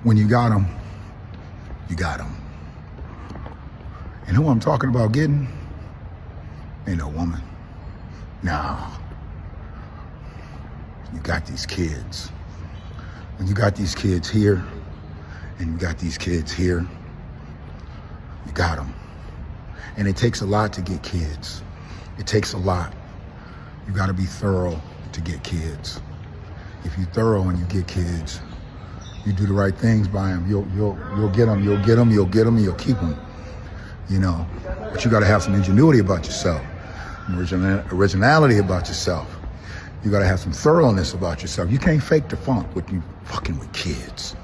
When you got them, you got them. And who I'm talking about getting? Ain't no woman. Nah. You got these kids. When you got these kids here, and you got these kids here, you got them. And it takes a lot to get kids. It takes a lot. You gotta be thorough to get kids. If you're thorough and you get kids, you do the right things by them, you'll get them, you'll get them, and you'll keep them. You know, but you gotta have some ingenuity about yourself, originality about yourself. You gotta have some thoroughness about yourself. You can't fake the funk when you fucking with kids.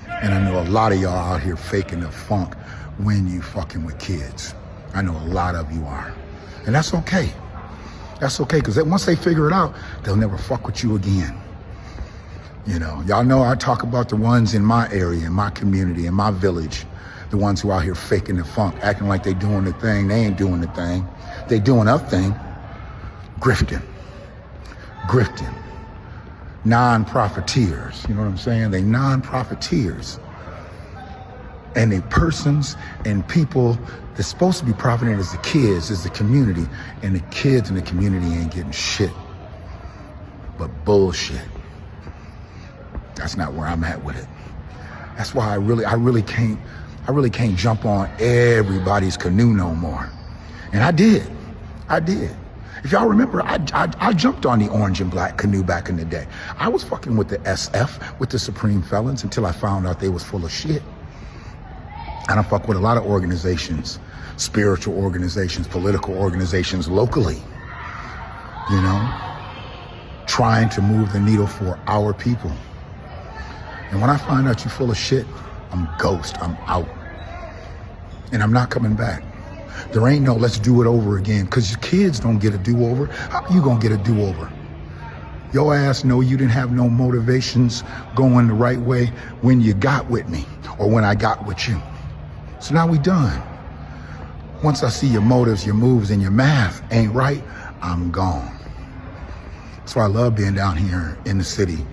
And I know a lot of y'all out here faking the funk when you fucking with kids. I know a lot of you are. And that's okay. That's okay, because once they figure it out, they'll never fuck with you again. You know, y'all know I talk about the ones in my area, in my community, in my village, the ones who out here faking the funk, acting like they doing the thing. They ain't doing the thing. They doing a thing. Grifting. Non-profiteers, you know what I'm saying? They non-profiteers. And they persons and people that's supposed to be profiting is the kids, is the community. And the kids in the community ain't getting shit, but bullshit. That's not where I'm at with it. That's why I really can't jump on everybody's canoe no more. And I did. If y'all remember, I jumped on the orange and black canoe back in the day. I was fucking with the SF, with the Supreme Felons, until I found out they was full of shit. I don't fuck with a lot of organizations, spiritual organizations, political organizations locally, you know, trying to move the needle for our people. And when I find out you're full of shit, I'm ghost, I'm out. And I'm not coming back. There ain't no let's do it over again, because your kids don't get a do-over. How you gonna get a do-over? Your ass know you didn't have no motivations going the right way when you got with me or when I got with you. So now we done. Once I see your motives, your moves, and your math ain't right, I'm gone. That's why I love being down here in the city,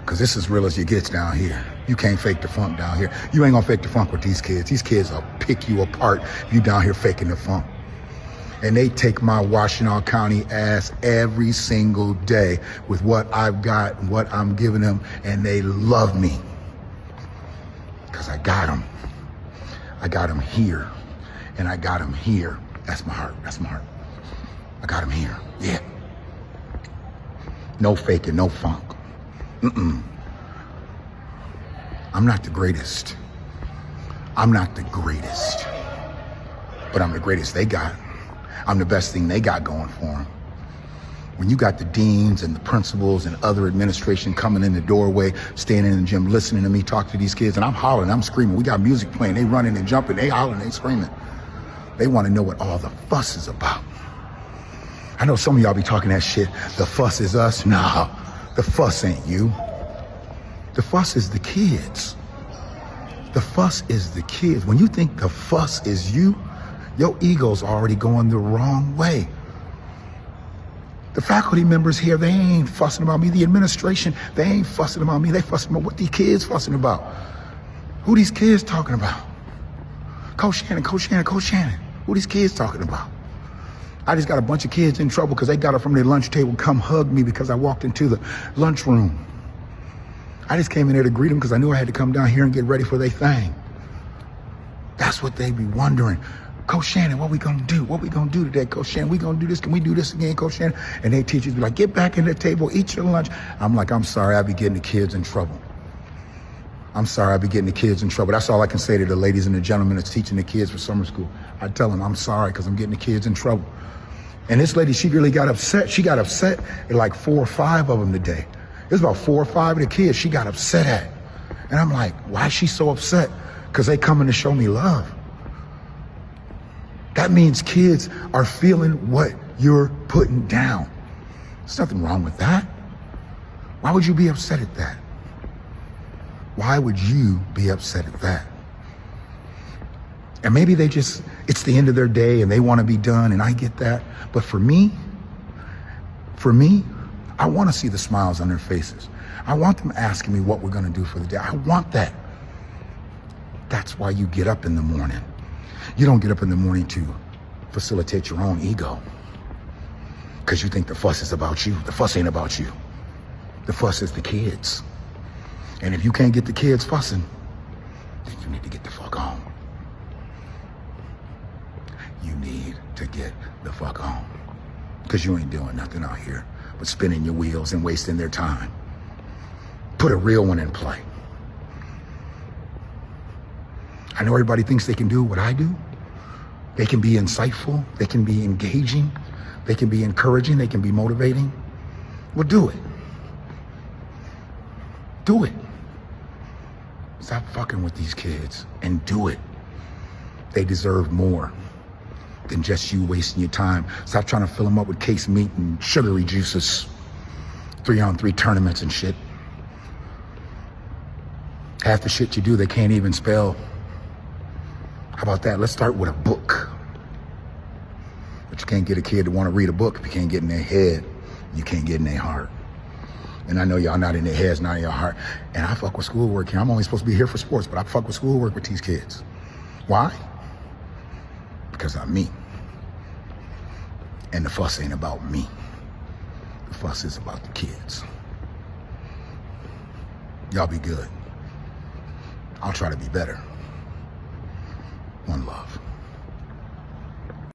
because this is as real as you get down here. You can't fake the funk down here. You ain't gonna fake the funk with these kids. These kids will pick you apart if you down here faking the funk. And they take my Washtenaw County ass every single day with what I've got and what I'm giving them, and they love me. Because I got them. I got them here, and I got them here. That's my heart, that's my heart. I got them here, yeah. No faking, no funk. I'm not the greatest. I'm not the greatest, but I'm the greatest they got. I'm the best thing they got going for them. When you got the deans and the principals and other administration coming in the doorway, standing in the gym, listening to me talk to these kids, and I'm hollering, I'm screaming. We got music playing, they running and jumping, they hollering, they screaming. They want to know what all the fuss is about. I know some of y'all be talking that shit. The fuss is us. Nah, the fuss ain't you. The fuss is the kids. The fuss is the kids. When you think the fuss is you, your ego's already going the wrong way. The faculty members here, they ain't fussing about me. The administration, they ain't fussing about me. They fussing about what these kids fussing about. Who these kids talking about? Coach Shannon. Who these kids talking about? I just got a bunch of kids in trouble because they got up from their lunch table, come hug me because I walked into the lunchroom. I just came in there to greet them because I knew I had to come down here and get ready for their thing. That's what they be wondering. Coach Shannon, what we gonna do? What we gonna do today, Coach Shannon? We gonna do this? Can we do this again, Coach Shannon? And they teachers be like, get back in the table, eat your lunch. I'm like, I'm sorry, I be getting the kids in trouble. I'm sorry, I be getting the kids in trouble. That's all I can say to the ladies and the gentlemen that's teaching the kids for summer school. I tell them, I'm sorry, because I'm getting the kids in trouble. And this lady, she really got upset. She got upset at like 4 or 5 of them today. There's about 4 or 5 of the kids she got upset at. And I'm like, why is she so upset? Because they coming to show me love. That means kids are feeling what you're putting down. There's nothing wrong with that. Why would you be upset at that? Why would you be upset at that? And maybe they just, it's the end of their day and they want to be done, and I get that. But for me, I want to see the smiles on their faces. I want them asking me what we're going to do for the day. I want that. That's why you get up in the morning. You don't get up in the morning to facilitate your own ego because you think the fuss is about you. The fuss ain't about you. The fuss is the kids. And if you can't get the kids fussing, then you need to get the fuck on. You need to get the fuck on. Because you ain't doing nothing out here but spinning your wheels and wasting their time. Put a real one in play. I know everybody thinks they can do what I do. They can be insightful. They can be engaging. They can be encouraging. They can be motivating. Well, do it. Do it. Stop fucking with these kids and do it. They deserve more than just you wasting your time. Stop trying to fill them up with case meat and sugary juices, 3-on-3 tournaments and shit. Half the shit you do, they can't even spell. How about that? Let's start with a book. But you can't get a kid to want to read a book if you can't get in their head. You can't get in their heart. And I know y'all not in their heads, not in your heart. And I fuck with schoolwork here. I'm only supposed to be here for sports, but I fuck with schoolwork with these kids. Why? Because I'm me. And the fuss ain't about me. The fuss is about the kids. Y'all be good. I'll try to be better. One love.